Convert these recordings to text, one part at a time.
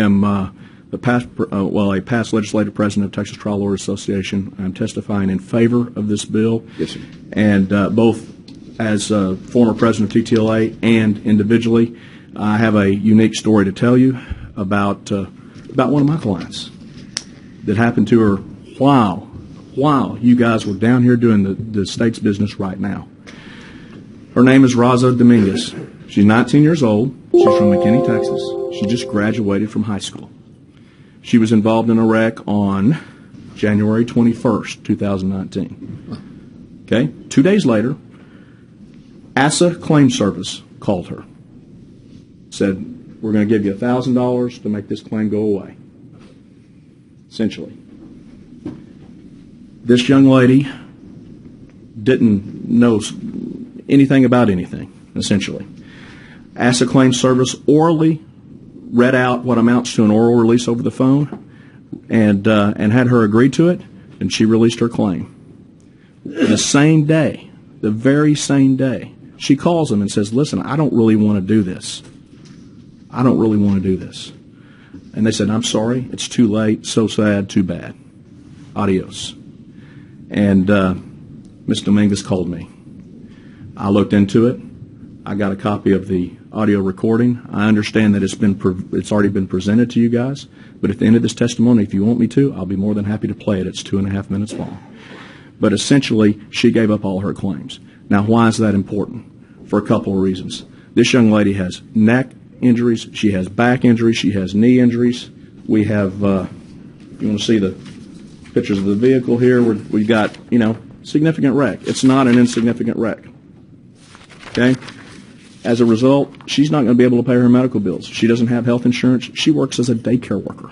am a past legislative president of Texas Trial Lawyers Association. I'm testifying in favor of this bill. Yes, sir. And both as former president of TTLA and individually, I have a unique story to tell you about one of my clients that happened to her while you guys were down here doing the state's business right now. Her name is Raza Dominguez. She's 19 years old. She's from McKinney, Texas. She just graduated from high school. She was involved in a wreck on January 21st, 2019. Okay? 2 days later, ASA Claim Service called her. Said, we're going to give you $1,000 to make this claim go away. Essentially. This young lady didn't know anything about anything, essentially. ASA Claim Service orally read out what amounts to an oral release over the phone and had her agree to it, and she released her claim. The same day, the very same day, she calls them and says, listen, I don't really want to do this. I don't really want to do this. And they said, I'm sorry, it's too late, so sad, too bad. Adios. And Ms. Dominguez called me. I looked into it. I got a copy of the audio recording. I understand that it's already been presented to you guys, but at the end of this testimony, if you want me to, I'll be more than happy to play it. It's 2.5 minutes long. But essentially, she gave up all her claims. Now, why is that important? For a couple of reasons. This young lady has neck injuries, she has back injuries, she has knee injuries. We have, you want to see the pictures of the vehicle here? We've got, significant wreck. It's not an insignificant wreck. Okay? As a result, she's not going to be able to pay her medical bills. She doesn't have health insurance. She works as a daycare worker.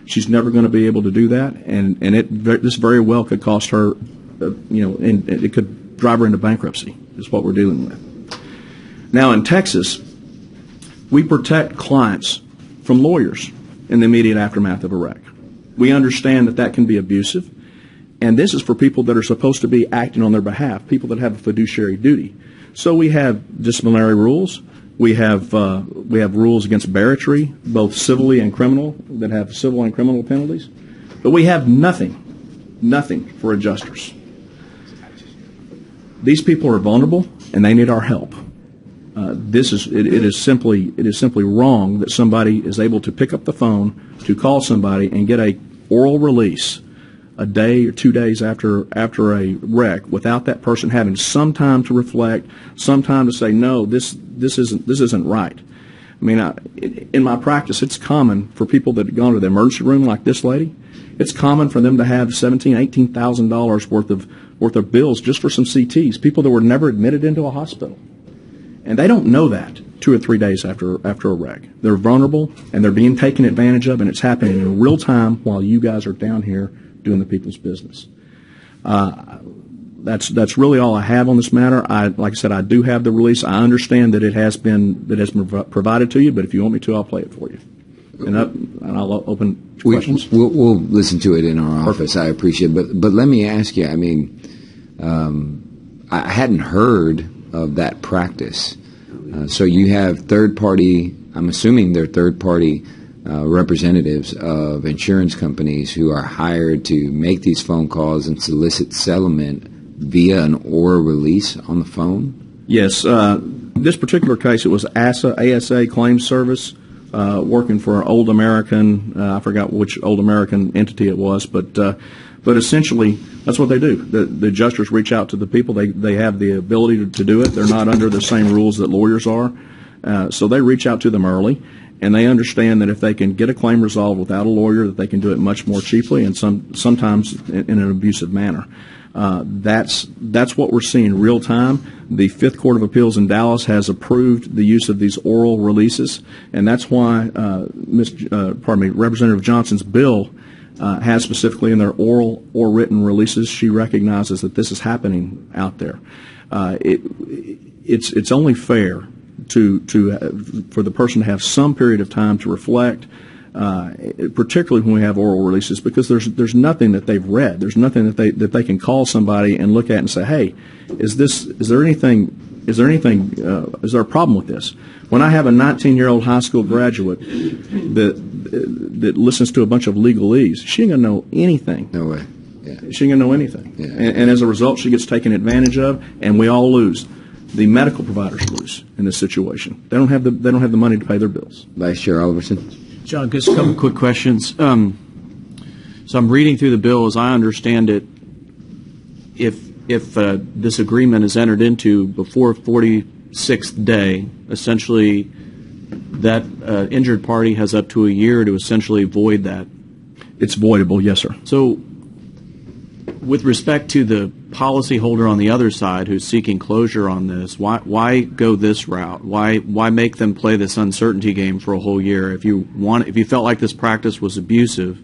She's never going to be able to do that, and this very well could cost her, and it could drive her into bankruptcy, is what we're dealing with. Now, in Texas, we protect clients from lawyers in the immediate aftermath of a wreck. We understand that can be abusive, and this is for people that are supposed to be acting on their behalf, people that have a fiduciary duty. So we have disciplinary rules. We have rules against barratry, both civilly and criminal, that have civil and criminal penalties. But we have nothing for adjusters. These people are vulnerable, and they need our help. It is simply wrong that somebody is able to pick up the phone to call somebody and get a oral release a day or 2 days after a wreck without that person having some time to reflect, some time to say, no, this isn't right. I mean, in my practice, it's common for people that have gone to the emergency room like this lady. It's common for them to have $17,000, $18,000 worth of bills just for some CTs. People that were never admitted into a hospital. And they don't know that 2 or 3 days after a wreck. They're vulnerable, and they're being taken advantage of, and it's happening in real time while you guys are down here doing the people's business. That's really all I have on this matter. Like I said, I do have the release. I understand that it has been provided to you, but if you want me to, I'll play it for you. And I'll open questions. We'll listen to it in our office. I appreciate it. But let me ask you, I mean, I hadn't heard of that practice. So you have third-party, I'm assuming they're third-party representatives of insurance companies who are hired to make these phone calls and solicit settlement via an oral release on the phone? Yes. This particular case, it was ASA Claim Service working for an Old American, I forgot which Old American entity it was, but essentially that's what they do. The adjusters reach out to the people. They have the ability to do it. They're not under the same rules that lawyers are. So they reach out to them early, and they understand that if they can get a claim resolved without a lawyer, that they can do it much more cheaply and sometimes in an abusive manner. That's what we're seeing real time. The Fifth Court of Appeals in Dallas has approved the use of these oral releases, and that's why Representative Johnson's bill has specifically in their oral or written releases. She recognizes that this is happening out there. It's only fair for the person to have some period of time to reflect, particularly when we have oral releases, because there's nothing that they've read. There's nothing that they can call somebody and look at and say, hey, is there anything is there a problem with this? When I have a 19-year-old high school graduate that listens to a bunch of legalese, she ain't going to know anything. No way. Yeah. She ain't going to know anything. Yeah. And as a result, she gets taken advantage of, and we all lose. The medical providers lose in this situation. They don't have the money to pay their bills. Vice Chair Alverson. John, just a couple quick questions. So I'm reading through the bill. As I understand it, if this agreement is entered into before 46th day, essentially that injured party has up to a year to essentially void that. It's voidable, yes, sir. So with respect to the policyholder on the other side who's seeking closure on this, why go this route? Why make them play this uncertainty game for a whole year? If you felt like this practice was abusive,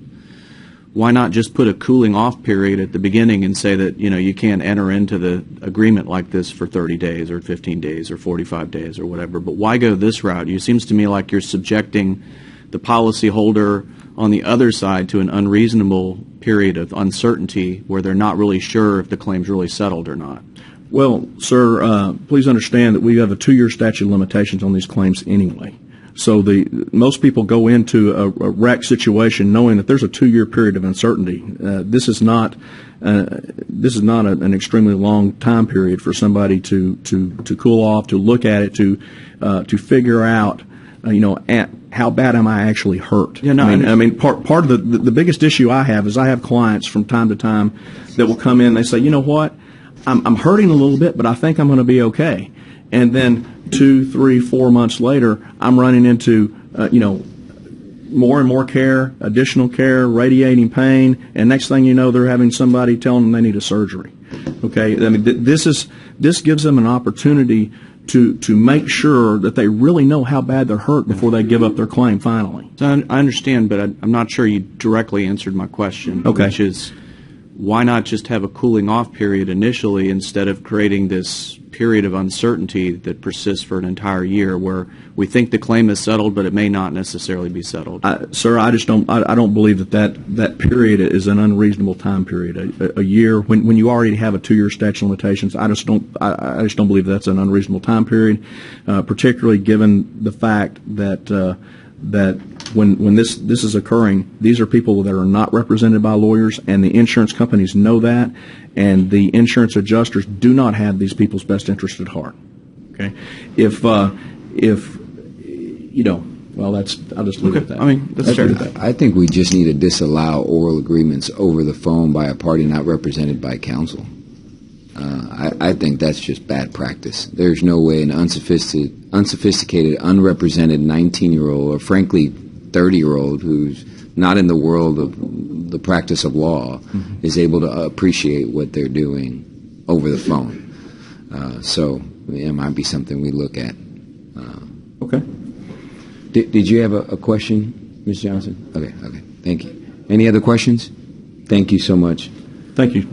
why not just put a cooling off period at the beginning and say that you can't enter into the agreement like this for 30 days or 15 days or 45 days or whatever? But why go this route? It seems to me like you're subjecting the policyholder on the other side to an unreasonable period of uncertainty where they're not really sure if the claim's really settled or not. Well, sir, please understand that we have a 2-year statute of limitations on these claims anyway. So most people go into a wreck situation knowing that there's a 2-year period of uncertainty. This is not an extremely long time period for somebody to cool off, to look at it, to figure out, how bad am I actually hurt? Yeah, no, I mean, part of the biggest issue I have is I have clients from time to time that will come in. They say, you know what, I'm hurting a little bit, but I think I'm going to be okay. And then 2, 3, 4 months later, I'm running into, more and more care, additional care, radiating pain, and next thing you know, they're having somebody telling them they need a surgery. Okay, I mean, this gives them an opportunity to make sure that they really know how bad they're hurt before they give up their claim finally. So I understand, but I'm not sure you directly answered my question, okay, which is why not just have a cooling off period initially instead of creating this period of uncertainty that persists for an entire year where we think the claim is settled, but it may not necessarily be settled? Sir, I don't believe that period is an unreasonable time period. A year, when you already have a 2-year statute of limitations, I just don't believe that's an unreasonable time period, particularly given the fact that when this is occurring, these are people that are not represented by lawyers, and the insurance companies know that, and the insurance adjusters do not have these people's best interest at heart. Okay, I'll just leave it at that. I mean, that's fair. I think we just need to disallow oral agreements over the phone by a party not represented by counsel. I think that's just bad practice. There's no way an unsophisticated, unrepresented 19-year-old or frankly 30-year-old who's not in the world of the practice of law is able to appreciate what they're doing over the phone. So it might be something we look at. Okay. Did you have a question, Ms. Johnson? Okay. Thank you. Any other questions? Thank you so much. Thank you.